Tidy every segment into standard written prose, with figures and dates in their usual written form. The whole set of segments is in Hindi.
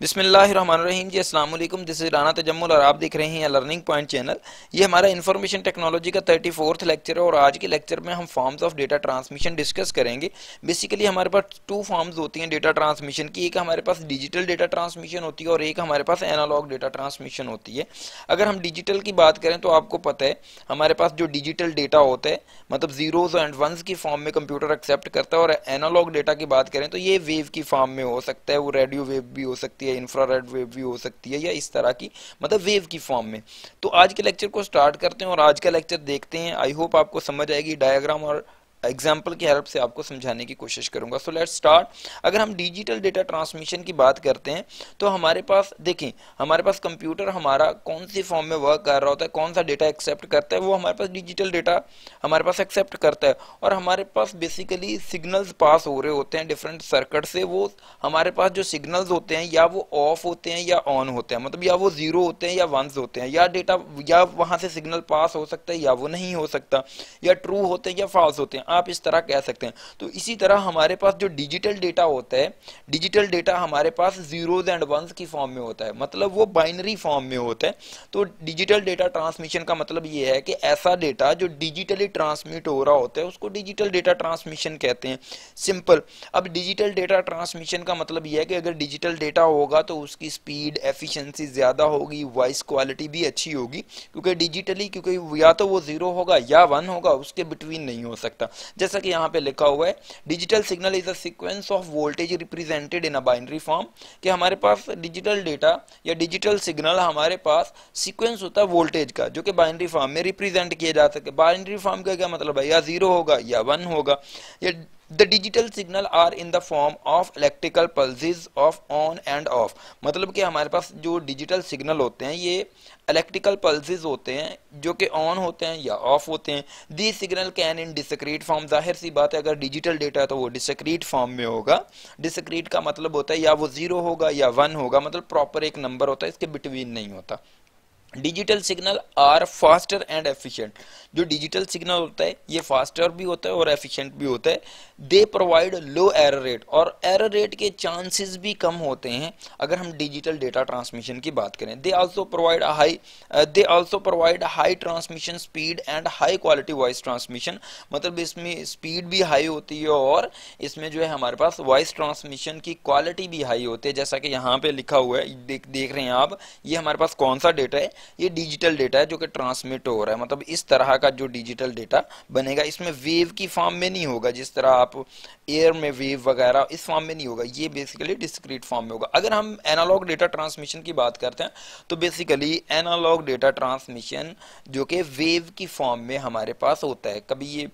बिस्मिल्लाहिर्रहमानिर्रहीम जी, अस्सलाम वालेकुम। दिस इज राना तजम्मुल और आप देख रहे हैं लर्निंग पॉइंट चैनल। ये हमारा इंफॉर्मेशन टेक्नोलॉजी का 34th लेक्चर है और आज के लेक्चर में हम forms of data transmission discuss करेंगे। बेसिकली हमारे पास टू फॉर्म्स होती हैं डेटा ट्रांसमिशन की। एक हमारे पास डिजिटल डेटा ट्रांसमिशन होती है और एक हमारे पास एनालॉग डेटा ट्रांसमिशन होती है। अगर हम डिजिटल की बात करें तो आपको पता है हमारे पास जो डिजिटल डेटा होता है मतलब जीरोज एंड वंस की फॉर्म में कंप्यूटर एक्सेप्ट करता है, और एनालॉग डेटा की बात करें तो ये वेव की फॉर्म में हो सकता है, वो रेडियो वेव भी हो सकती है, इंफ्रारेड वेव भी हो सकती है, या इस तरह की मतलब वेव की फॉर्म में। तो आज के लेक्चर को स्टार्ट करते हैं और आज का लेक्चर देखते हैं। आई होप आपको समझ आएगी। डायग्राम और एग्जाम्पल की हेल्प से आपको समझाने की कोशिश करूंगा। So let's start. अगर हम डिजिटल डेटा ट्रांसमिशन की बात करते हैं तो हमारे पास देखें, हमारे पास कंप्यूटर हमारा कौन सी फॉर्म में वर्क कर रहा होता है, कौन सा डेटा एक्सेप्ट करता है, वो हमारे पास डिजिटल डेटा हमारे पास एक्सेप्ट करता है। और हमारे पास बेसिकली सिग्नल्स पास हो रहे होते हैं डिफरेंट सर्किट से। वो हमारे पास जो सिग्नल्स होते हैं या वो ऑफ होते हैं या ऑन होते हैं, मतलब या वो जीरो होते हैं या वंस होते हैं, या डेटा या वहां से सिग्नल पास हो सकता है या वो नहीं हो सकता, या ट्रू होते हैं या फॉल्स होते हैं, आप इस तरह कह सकते हैं। तो इसी तरह हमारे पास जो डिजिटल डेटा होता है, डिजिटल डेटा हमारे पास जीरोज एंड वंस की फॉर्म में होता है, मतलब वो बाइनरी फॉर्म में होता है। तो डिजिटल डेटा ट्रांसमिशन का मतलब ये है कि ऐसा डेटा जो डिजिटली ट्रांसमिट हो रहा होता है उसको डिजिटल डेटा ट्रांसमिशन कहते हैं। सिंपल। अब डिजिटल डेटा ट्रांसमिशन का मतलब ये है कि अगर डिजिटल डेटा होगा तो उसकी स्पीड एफिशिएंसी ज्यादा होगी, वॉइस क्वालिटी भी अच्छी होगी, क्योंकि डिजिटली क्योंकि या तो वो जीरो होगा या वन होगा, उसके बिटवीन नहीं हो सकता। जैसा कि यहाँ पे लिखा हुआ है, digital signal is a sequence of voltage represented in a binary form. कि हमारे पास डिजिटल डेटा या डिजिटल सिग्नल हमारे पास सीक्वेंस होता है वोल्टेज का, जो कि बाइनरी फॉर्म में रिप्रेजेंट किया जा सके। बाइनरी फॉर्म का क्या मतलब है, या जीरो होगा या वन होगा। या the digital signal are in the form of electrical pulses of on and off. मतलब कि हमारे पास जो डिजिटल सिग्नल होते हैं ये इलेक्ट्रिकल पल्सेस होते हैं जो कि ऑन होते हैं या ऑफ होते हैं। The signal can in discrete form. जाहिर सी बात है अगर डिजिटल डेटा है तो वो डिस्क्रीट फॉर्म में होगा। डिस्क्रीट का मतलब होता है या वो जीरो होगा या वन होगा, मतलब प्रॉपर एक नंबर होता है, इसके बिटवीन नहीं होता। Digital signal are faster and efficient. जो डिजिटल सिग्नल होता है ये फास्टर भी होता है और एफिशिएंट भी होता है। They provide low error rate, और एरर रेट के चांसेस भी कम होते हैं अगर हम डिजिटल डेटा ट्रांसमिशन की बात करें। They also provide high transmission speed and high quality voice transmission. मतलब इसमें स्पीड भी हाई होती है और इसमें जो है हमारे पास वॉइस ट्रांसमिशन की क्वालिटी भी हाई होती है। जैसा कि यहाँ पे लिखा हुआ है, देख रहे हैं आप, ये हमारे पास कौन सा डेटा है, ये डिजिटल डेटा है जो कि ट्रांसमिट हो रहा है। मतलब इस तरह का जो डिजिटल डेटा बनेगा इसमें वेव की फॉर्म में नहीं होगा, जिस तरह आप एयर में वेव वगैरह इस फॉर्म में नहीं होगा, ये बेसिकली डिस्क्रीट फॉर्म में होगा। अगर हम एनालॉग डेटा ट्रांसमिशन की बात करते हैं तो बेसिकली एनालॉग डेटा ट्रांसमिशन जो कि वेव की फॉर्म में हमारे पास होता है। कभी ये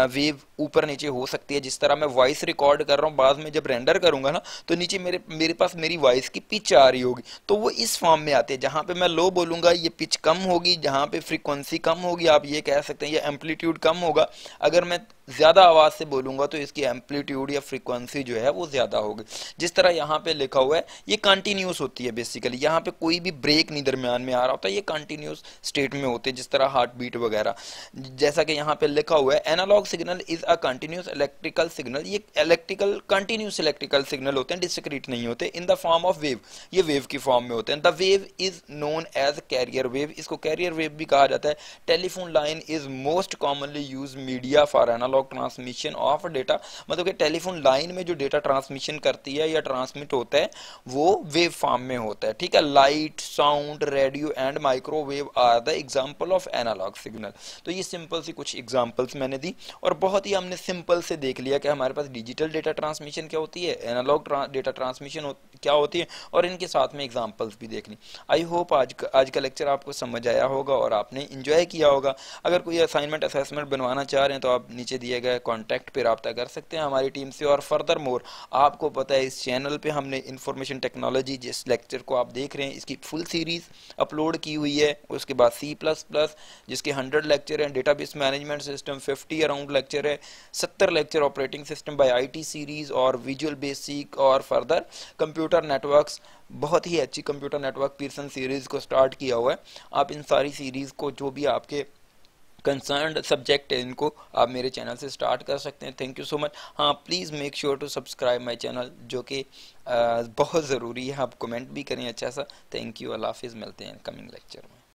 वेव ऊपर नीचे हो सकती है, जिस तरह मैं वॉइस रिकॉर्ड कर रहा हूँ, बाद में जब रेंडर करूंगा ना तो नीचे मेरे पास मेरी वॉइस की पिच आ रही होगी, तो वो इस फॉर्म में आती है। जहां पे मैं लो बोलूंगा ये पिच कम होगी, जहां पे फ्रीक्वेंसी कम होगी आप ये कह सकते हैं, ये एम्पलीट्यूड कम होगा। अगर मैं ज्यादा आवाज से बोलूंगा तो इसकी एम्पलीट्यूड या फ्रीक्वेंसी जो है वो ज्यादा होगी। जिस तरह यहाँ पे लिखा हुआ है ये कंटिन्यूस होती है। बेसिकली यहाँ पे कोई भी ब्रेक नहीं दरमियान में आ रहा होता है, ये कंटिन्यूस स्टेट में होते हैं, जिस तरह हार्ट बीट वगैरह। जैसा कि यहाँ पे लिखा हुआ है, analog signal is a continuous electrical signal. ये इलेक्ट्रिकल कंटिन्यूस इलेक्ट्रिकल सिग्नल होते हैं, डिस्क्रीट नहीं होते। In the form of wave, ये वेव की फॉर्म में होते हैं। The wave is known as carrier wave, इसको कैरियर वेव भी कहा जाता है। Telephone line is most commonly use media for analog transmission of data. मतलब कि टेलीफोन लाइन में जो डेटा ट्रांसमिशन करती है या ट्रांसमिट होता है वो वेव फॉर्म में होता है। ठीक है। Light, sound, radio and microwave are the example of analog signal. तो ये सिंपल सी कुछ एग्जांपल्स मैंने दी और बहुत ही हमने सिंपल से देख लिया कि हमारे पास डिजिटल डेटा ट्रांसमिशन क्या होती है, एनालॉग डेटा ट्रांसमिशन क्या होती है, और इनके साथ में एग्जांपल्स भी देख ली। आई होप आज का लेक्चर आपको समझ आया होगा और आपने इंजॉय किया होगा। अगर कोई असाइनमेंट असेसमेंट बनवाना चाह रहे हैं तो आप नीचे दिए गए कॉन्टैक्ट पे रब्ता कर सकते हैं हमारी टीम से। और फर्दर मोर आपको पता है इस चैनल पे हमने इंफॉर्मेशन टेक्नोलॉजी, जिस लेक्चर को आप देख रहे हैं इसकी फुल सीरीज अपलोड की हुई है। उसके बाद C++ जिसके 100 लेक्चर हैं, database management system 50 around lecture है, 70 lecture operating system by IT series और विजुअल बेसिक, और फर्दर कंप्यूटर नेटवर्क्स। बहुत ही अच्छी कंप्यूटर नेटवर्क पीरसन सीरीज को स्टार्ट किया हुआ है। आप इन सारी सीरीज को जो भी आपके कंसर्न्ड सब्जेक्ट है इनको आप मेरे चैनल से स्टार्ट कर सकते हैं। Thank you so much. हाँ, please make sure to subscribe my channel, जो कि बहुत ज़रूरी है। आप कमेंट भी करें अच्छा सा। थैंक यू, अल्लाह हाफिज़, मिलते हैं कमिंग लेक्चर में।